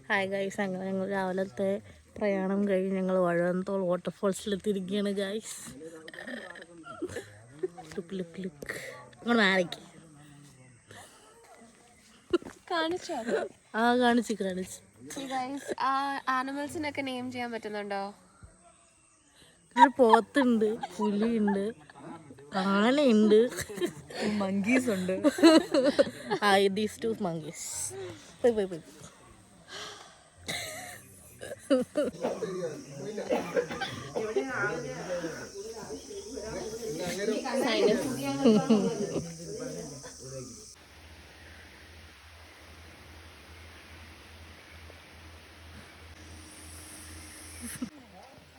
Hi guys, അങ്ങനെ ഞങ്ങൾ രാവിലത്തെ പ്രയാണം കഴിഞ്ഞ് ഞങ്ങൾ വഴുവന്തോൾ വാട്ടർഫോൾസിലെത്തിയിരിക്കുകയാണ് ഗൈസ്. ലുക്ക് ലുക്ക് ലുക്ക് നിങ്ങൾ മാറിക്ക് കാണിച്ചോ? കാണിച്ച് ആനിമൽസിനൊക്കെ നെയിം ചെയ്യാൻ പറ്റുന്നുണ്ടോ? ഒരു പോത്തുണ്ട്, പുലിയുണ്ട്, ആനയുണ്ട്, മങ്കീസ് ഉണ്ട്. These two monkeys. പോയി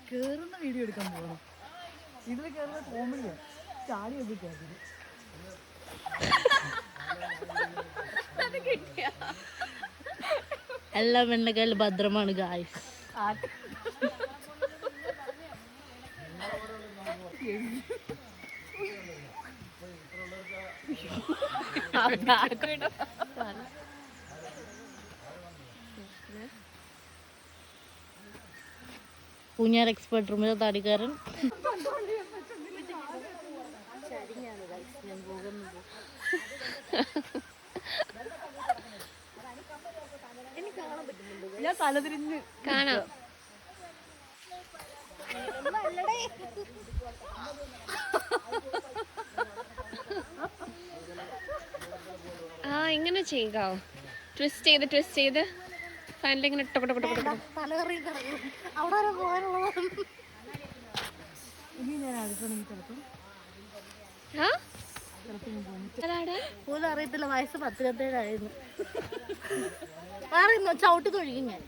കേറുന്ന വീഡിയോ എടുക്കാൻ പോകണം. ഇതിൽ കേറുന്ന കോമഡിയാണ്. ചാടിയൊക്കെ കേട്ടത് എല്ലാം എൻ്റെ കയ്യിൽ ഭദ്രമാണ് ഗായ്സ്. പൂഞ്ഞാർ എക്സ്പെർട്ട് റൂമിലെ താടിക്കാരൻ. ഞാൻ തലതിരിഞ്ഞ് കാണാം. ഇങ്ങനെ ചെയ്യുക, ട്വിസ്റ്റ് ചെയ്ത് ഫൈനലി ഇങ്ങനെ പോലും അറിയത്തില്ല. വയസ്സ് 17 പറയുന്നു. ചവിട്ടി തൊഴിക്കും ഞാൻ.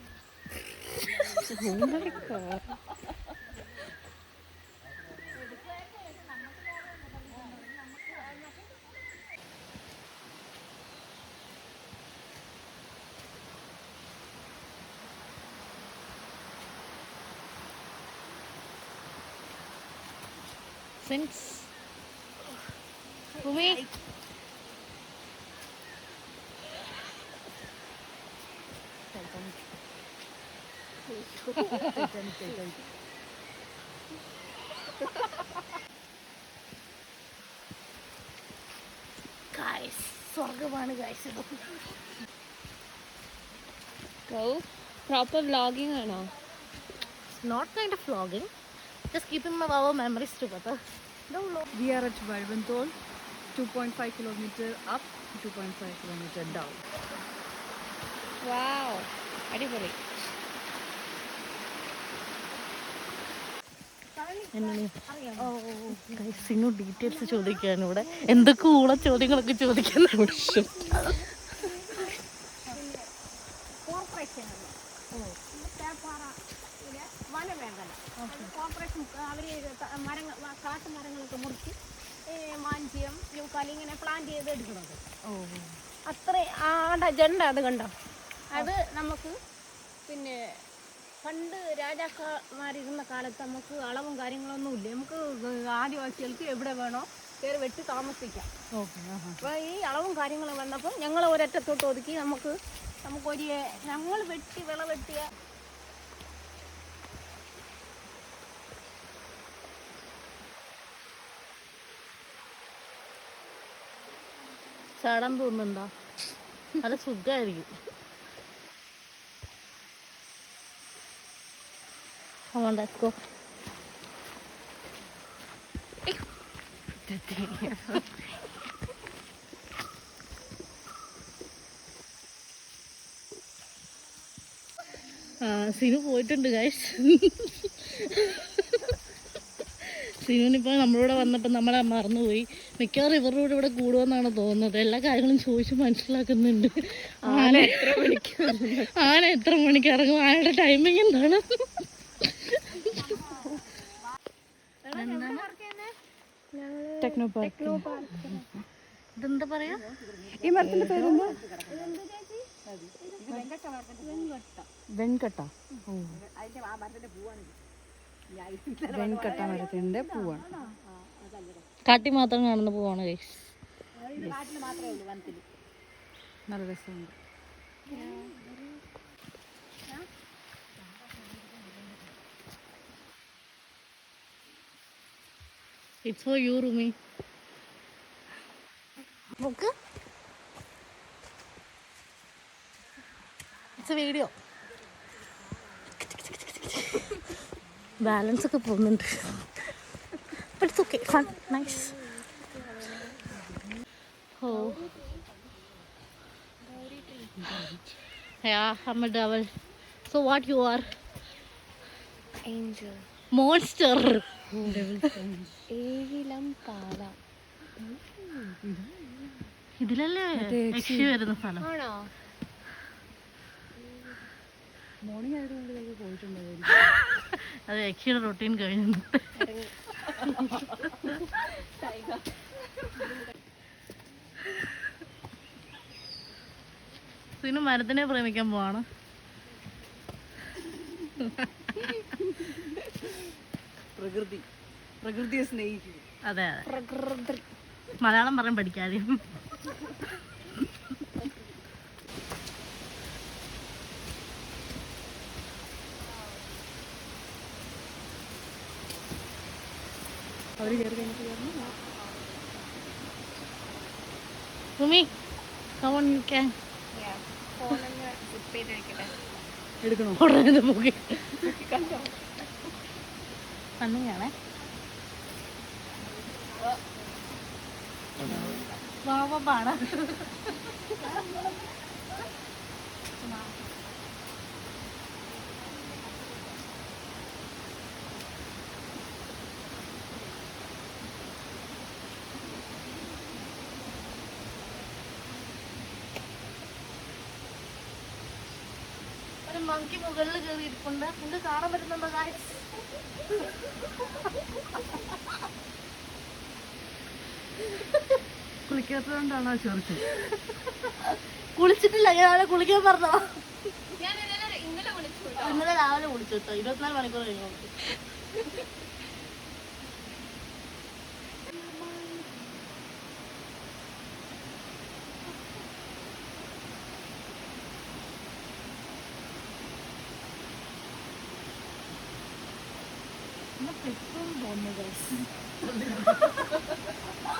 Thanks. Umi. Guys, സ്വർഗമാണ് guys ഇത്. പ്രോപ്പർ വ്ലോഗിംഗ് ആണോ? Not kind of vlogging. Just keeping our memories together. We are at Valvantol, 2.5 kilometer up, 2.5 kilometer down. Wow, അടിപൊളി. ഗൈസിനു ഡീറ്റെയിൽസ് ചോദിക്കാൻ ഇവിടെ എന്തൊക്കെ ഊള ചോദ്യങ്ങളൊക്കെ ചോദിക്കുന്നുണ്ട്. കോർപ്പറേഷൻ അവർ കാട്ടുമരങ്ങളൊക്കെ മുറിച്ച് മാഞ്ചിയം യൂക്കാലി ഇങ്ങനെ പ്ലാൻ ചെയ്ത് എടുക്കുന്നത്. അത്ര ജണ്ട അത് കണ്ടോ? അത് നമുക്ക് പിന്നെ പണ്ട് രാജാക്കന്മാരിരുന്ന കാലത്ത് നമുക്ക് അളവും കാര്യങ്ങളൊന്നും ഇല്ല. നമുക്ക് ആദിവാസികൾക്ക് എവിടെ വേണോ കയറി വെട്ടി താമസിക്കാം. അപ്പോൾ ഈ അളവും കാര്യങ്ങളും വന്നപ്പോൾ ഞങ്ങൾ ഒരറ്റത്തോട്ട് ഒതുക്കി നമുക്കൊരു ഞങ്ങൾ വിളവെട്ടിയ ചാടാൻ തോന്നുന്നുണ്ടോ? നല്ല സുഖമായിരിക്കും. ഉണ്ടാക്കോ സിനു പോയിട്ടുണ്ട് ഗൈസ്. സിനുവിനിപ്പോൾ നമ്മളോട് വന്നപ്പോൾ നമ്മളെ മറന്നുപോയി. മിക്കവാറും ഇവരുടെ കൂടെ ഇവിടെ കൂടുമെന്നാണ് തോന്നുന്നത്. എല്ലാ കാര്യങ്ങളും ചോദിച്ച് മനസ്സിലാക്കുന്നുണ്ട്. ആന എത്ര മണിക്ക് ഇറങ്ങും, ആനയുടെ ടൈമിങ് എന്താണ്? Techno park. ഇതെന്താ പറയാ? ഈ മരത്തിന്റെ പേരെന്താ? വെൺകട്ട. വെൺകട്ട മരത്തിന്റെ പൂവാണ്. കാട്ടി മാത്രം കാണുന്ന പൂവാണ് ഗൈസ്. നല്ല രസമുണ്ട്. It's for you, Rumi. Okay. It's a video. Balance ഒക്കെ പോകുന്നുണ്ട്. But it's okay. Fun. Nice. Oh. Yeah, I'm a devil. So what you are? Angel. Monster. Ezhilam പാല. ഇതിലല്ലേ യക്ഷി വരുന്ന സ്ഥലം? ആണോ? മോർണിംഗ് ആയതുകൊണ്ട് പോയിട്ടുണ്ടായിരുന്നു. അത് യക്ഷിയുടെ റൊട്ടീൻ കഴിഞ്ഞു. സിനു മരത്തിനെ പ്രേമിക്കാൻ പോവാണ്. പ്രകൃതിയെ സ്നേഹിക്കും. അതെ അതെ, മലയാളം പറയാൻ പഠിക്കാതെ. അവർ കയറി കഴിഞ്ഞിട്ട് Rumi, come on, you can. ഫോണൊന്ന് സിപ്പ് ചെയ്ത് വെക്കട്ടെ. എടുക്കണോ? ഉടനെ മുഖി അങ്ങനെയാണേ. പാവമാണ്. ഒരു മങ്കി മുകളിൽ കയറിയിരിപ്പുണ്ട്. നിങ്ങൾക്ക് കാണാൻ പറ്റുന്നുണ്ടോ ഗായ്സ്? കുളിക്കാത്തതുകൊണ്ടാണോ ചോദിച്ചു? കുളിച്ചിട്ടില്ല, ഞാൻ കുളിക്കാൻ പറഞ്ഞോ? ഞാൻ ഇന്നലെ വിളിച്ചു കേട്ടോ. ഇന്നലെ രാവിലെ കുളിച്ചു കേട്ടോ. 24 മണിക്കൂർ കഴിഞ്ഞു.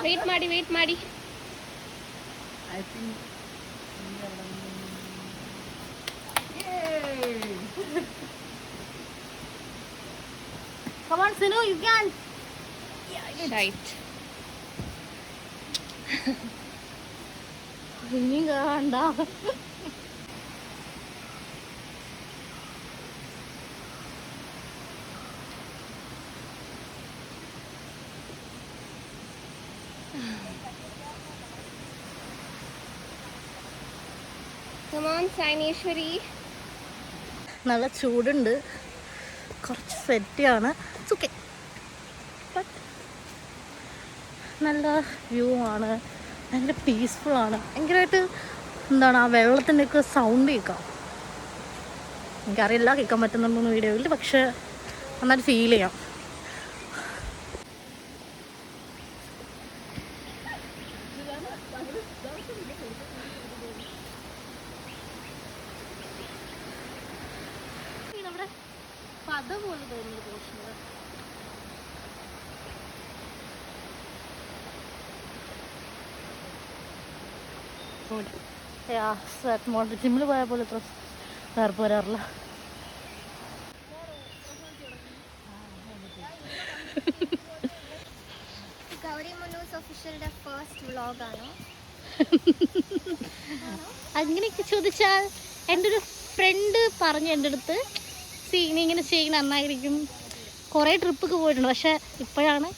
ವೇಟ್ ಮಾಡಿ ವೇಟ್ ಮಾಡಿ. I think Come on, Sinu, you can. Right. ഇനിയും കാണണ്ട. Come on, Saineshwari. നല്ല ചൂടുണ്ട്, കുറച്ച് സ്വെറ്റിയാണ്. ഓക്കെ, ബട്ട് നല്ല വ്യൂ ആണ്, ഭയങ്കര പീസ്ഫുള്ളാണ്. ഭയങ്കരമായിട്ട് എന്താണ് ആ വെള്ളത്തിൻ്റെയൊക്കെ സൗണ്ട് കേൾക്കാം. എനിക്കറിയില്ല കേൾക്കാൻ പറ്റുന്നുണ്ടോന്ന് വീഡിയോയിൽ, പക്ഷെ നന്നായിട്ട് ഫീൽ ചെയ്യാം. നമ്മുടെ പത പോലെ തോന്നുന്നു പോഷണ. ജിമ്മിൽ പോയ പോലെ ഇത്ര വേർപ്പ് വരാറില്ല. ഗൗരി മനോസ് ഒഫീഷ്യലിന്റെ ഫസ്റ്റ് വ്ലോഗ് ആണോ? അങ്ങനെയൊക്കെ ചോദിച്ചാൽ എൻ്റെ ഒരു ഫ്രണ്ട് പറഞ്ഞു എൻ്റെ അടുത്ത്, നീ ഇങ്ങനെ ചെയ്യണം നന്നായിരിക്കും. കുറേ ട്രിപ്പൊക്കെ പോയിട്ടുണ്ട്, പക്ഷെ ഇപ്പോഴാണ്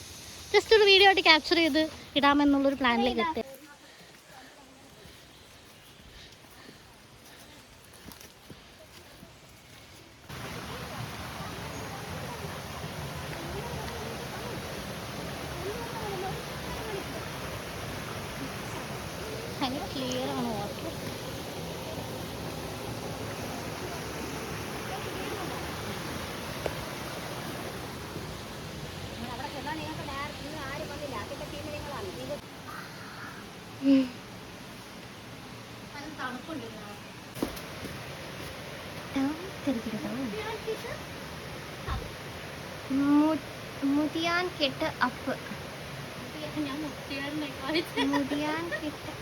ജസ്റ്റ് ഒരു വീഡിയോ ആയിട്ട് ക്യാപ്ചർ ചെയ്ത് ഇടാമെന്നുള്ളൊരു പ്ലാനിലേക്ക് എത്തി. ഭയങ്കര ക്ലിയർ ആണ് വാട്ടർ. മുതിയാൻ കെട്ട് അപ്പ്. ഞാൻ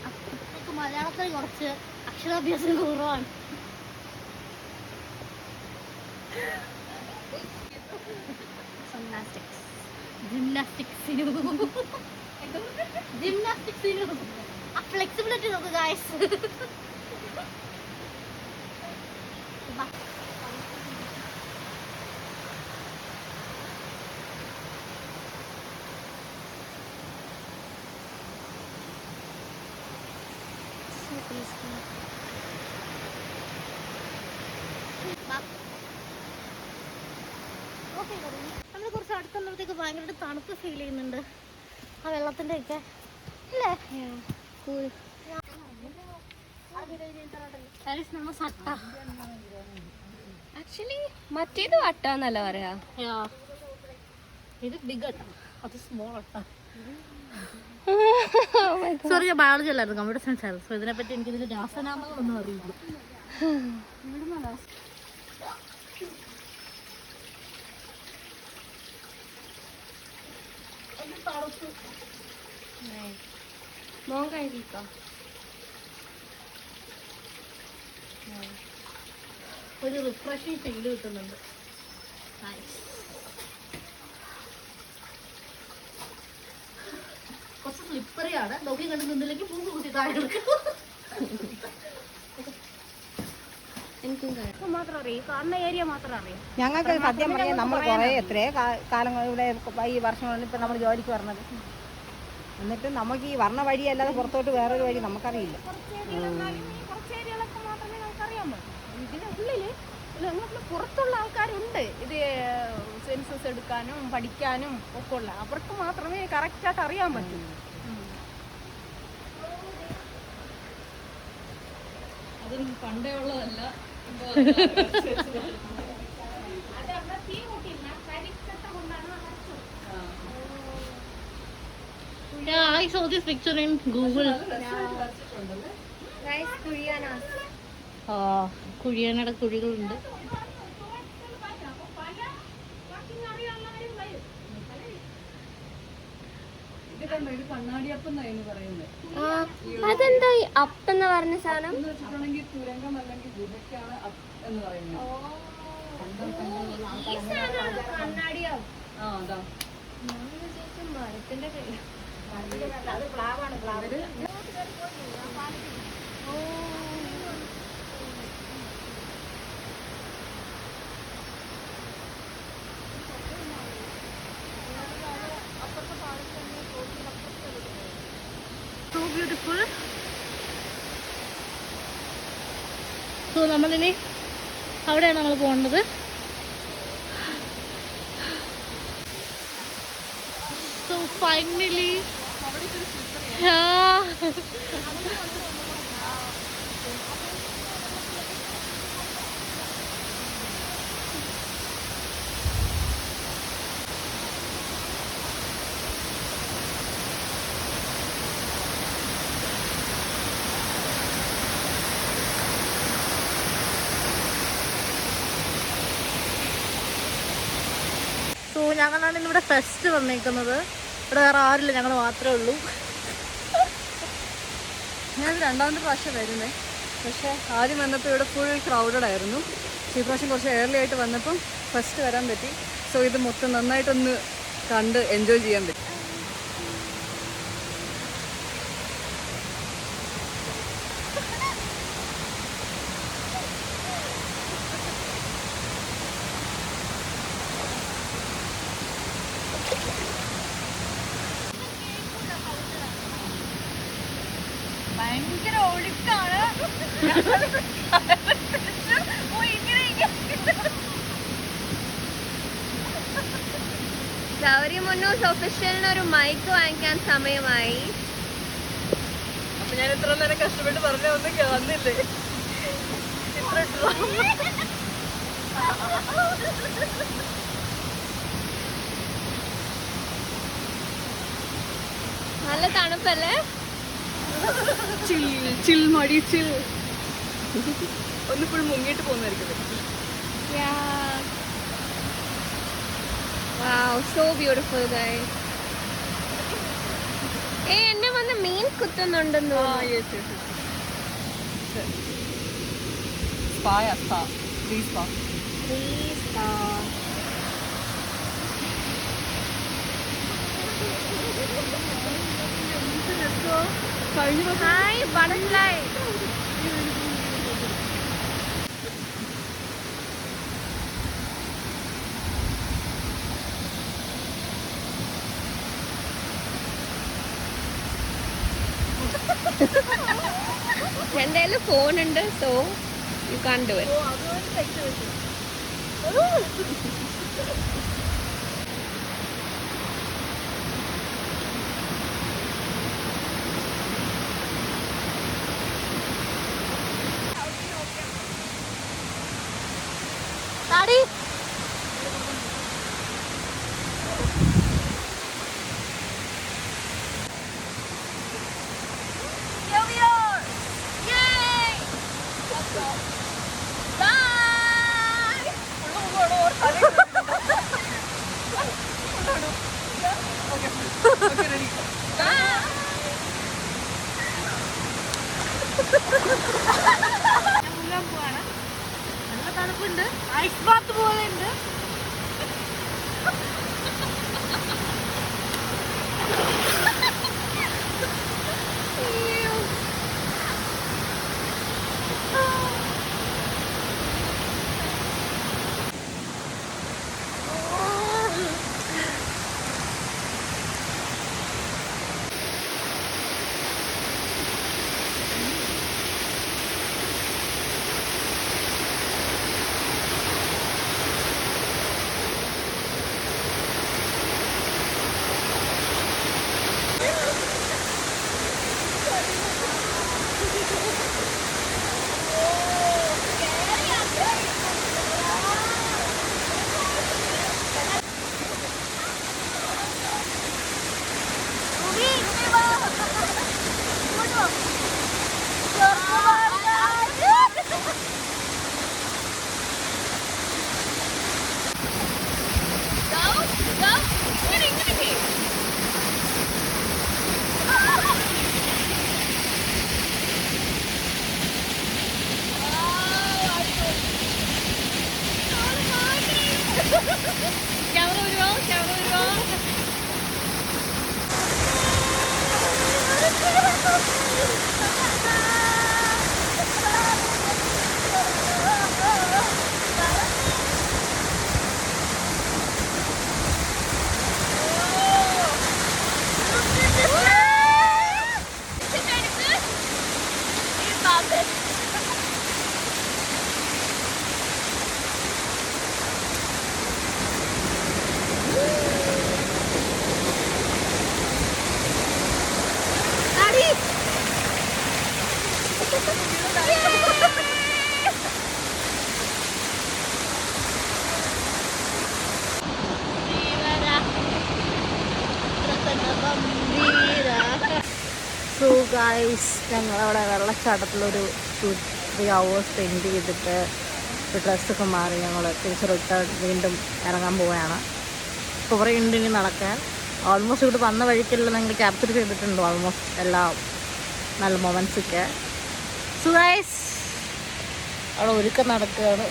നമുക്ക് മലയാളത്തിൽ കുറച്ച് അക്ഷരാഭ്യാസം കുറവാണ്. ജിംനാസ്റ്റിക്സിന് ആ ഫ്ലെക്സിബിലിറ്റി നോക്ക് ഗായ്സ്. നമ്മൾ കുറച്ച് അടുത്തുള്ളപ്പോഴത്തേക്ക് ഭയങ്കരമായിട്ട് തണുപ്പ് ഫീൽ ചെയ്യുന്നുണ്ട് ആ വെള്ളത്തിൻ്റെ ഒക്കെ അല്ലേ. നമ്മൾ സട്ട ആക്ച്വലി മറ്റേത് വട്ടാന്നല്ല പറയാ. ഇത് ബിഗ് അട്ട, അത് സ്മോൾ അട്ട. സോറി, ഞാൻ ബയോളജി അല്ലായിരുന്നു, കമ്പ്യൂട്ടർ സയൻസ് ആയിരുന്നു. സോ ഇതിനെപ്പറ്റി എനിക്ക് ഇതിന്റെ രാസനാമങ്ങളൊന്നും അറിയില്ല. മോൻ കഴിക്കാം. ഒരു റിഫ്രഷിങ് ഫീൽ കിട്ടുന്നുണ്ട്. കുറച്ച് സ്ലിപ്പറിയാണ്. നോക്കി കണ്ടു നിന്നില്ലെങ്കിൽ മൂന്ന് കുത്തി താഴെ എനിക്കും മാത്രം അറിയാം, കാണുന്ന ഏരിയ മാത്രം അറിയാം. ഞങ്ങൾക്ക് സത്യം പറഞ്ഞാൽ നമ്മൾ കുറേ എത്രയോ കാലം ഇവിടെ ഈ വർഷങ്ങളിൽ ഇപ്പം നമ്മൾ ജോലിക്ക് വരണത്. എന്നിട്ട് നമുക്ക് ഈ വർണ്ണ വഴി അല്ലാതെ പുറത്തോട്ട് വേറൊരു വഴി നമുക്കറിയില്ല. കുറച്ച് ഏരിയകളൊക്കെ മാത്രമേ നമുക്കറിയാൻ പറ്റൂ. ഇതിനുള്ളിൽ ഞങ്ങൾക്ക് പുറത്തുള്ള ആൾക്കാരുണ്ട് ഇത് സെൻസസ് എടുക്കാനും പഠിക്കാനും ഒക്കെ ഉള്ള. അവർക്ക് മാത്രമേ കറക്റ്റായിട്ട് അറിയാൻ പറ്റൂ. അതും പണ്ടേ ഉള്ളതല്ല. Yeah, I saw this picture in Google. കുഴിയാനയുടെ കുഴികളുണ്ട്. അതെന്താ ഈ അപ്പെന്ന് പറഞ്ഞ സാധനം? തുരങ്കം അല്ലെങ്കിൽ ഗുഹയ്ക്കാണ് അപ്പ് എന്ന് പറയുന്നത്. മരത്തിന്റെ So beautiful. So നമ്മളിനി അവിടെയാണ് നമ്മൾ പോകേണ്ടത്. So finally, yeah. സോ ഞങ്ങളാണ് ഇന്നിവിടെ ഫെസ്റ്റ് വന്നേക്കുന്നത്. ഇവിടെ വേറെ ആരില്ല, ഞങ്ങൾ മാത്രമേ ഉള്ളൂ. ഞാൻ രണ്ടാമത്തെ പ്രാവശ്യം വരുന്നേ. പക്ഷേ ആദ്യം വന്നപ്പോൾ ഇവിടെ ഫുൾ ക്രൗഡഡ് ആയിരുന്നു. ഈ പ്രാവശ്യം കുറച്ച് ഏർലി ആയിട്ട് വന്നപ്പം ഫസ്റ്റ് വരാൻ പറ്റി. സോ ഇത് മൊത്തം നന്നായിട്ടൊന്ന് കണ്ട് എൻജോയ് ചെയ്യാൻ പറ്റി. ഭയങ്കര ഒഴുക്കാണ്. ഗൗരി മുന്നൂസ് ഒഫീഷ്യലിന് ഒരു മൈക്ക് വാങ്ങിക്കാൻ സമയമായി. അപ്പൊ ഞാൻ ഇത്ര നേരം കഷ്ടപ്പെട്ട് പറഞ്ഞ ഒന്നും വന്നില്ലേ? നല്ല തണുപ്പല്ലേ? ചിൽ മടി ചിൽ ഒന്ന് ഫുൾ മുങ്ങിയിട്ട് പോകുന്നതായിരിക്കും. Wow, so beautiful guys. എന്നെ വന്ന് മീൻ കുത്തുന്നുണ്ടെന്ന് സ്പാ ഹായ് ബട്ടർഫ്ലൈ. എൻ്റെ കയ്യിൽ ഫോണുണ്ട്, so you can do it. നല്ല തണുപ്പുണ്ട്, ഐസ് ബാത്ത് പോലെ ഉണ്ട്. സോ ഗൈസ്, ഞങ്ങളവിടെ വെള്ളച്ചാട്ടത്തിലൊരു 2-3 hours സ്പെൻഡ് ചെയ്തിട്ട് ഡ്രസ്സൊക്കെ മാറി ഞങ്ങൾ തിരിച്ച് വീണ്ടും ഇറങ്ങാൻ പോവുകയാണ്. കുറേ ഉണ്ട് ഇനി നടക്കാൻ. ഓൾമോസ്റ്റ് ഇവിടെ വന്ന വഴിക്കെല്ലാം ഞങ്ങൾ ക്യാപ്ചർ ചെയ്തിട്ടുണ്ട് ഓൾമോസ്റ്റ് എല്ലാ നല്ല മൊമെൻറ്റ്സൊക്കെ. സോ ഗൈസ്, അവിടെ ഒരുക്കം നടക്കുകയാണ്.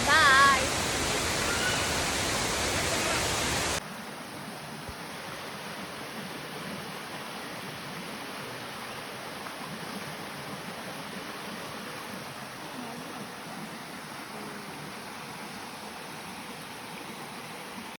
Bye.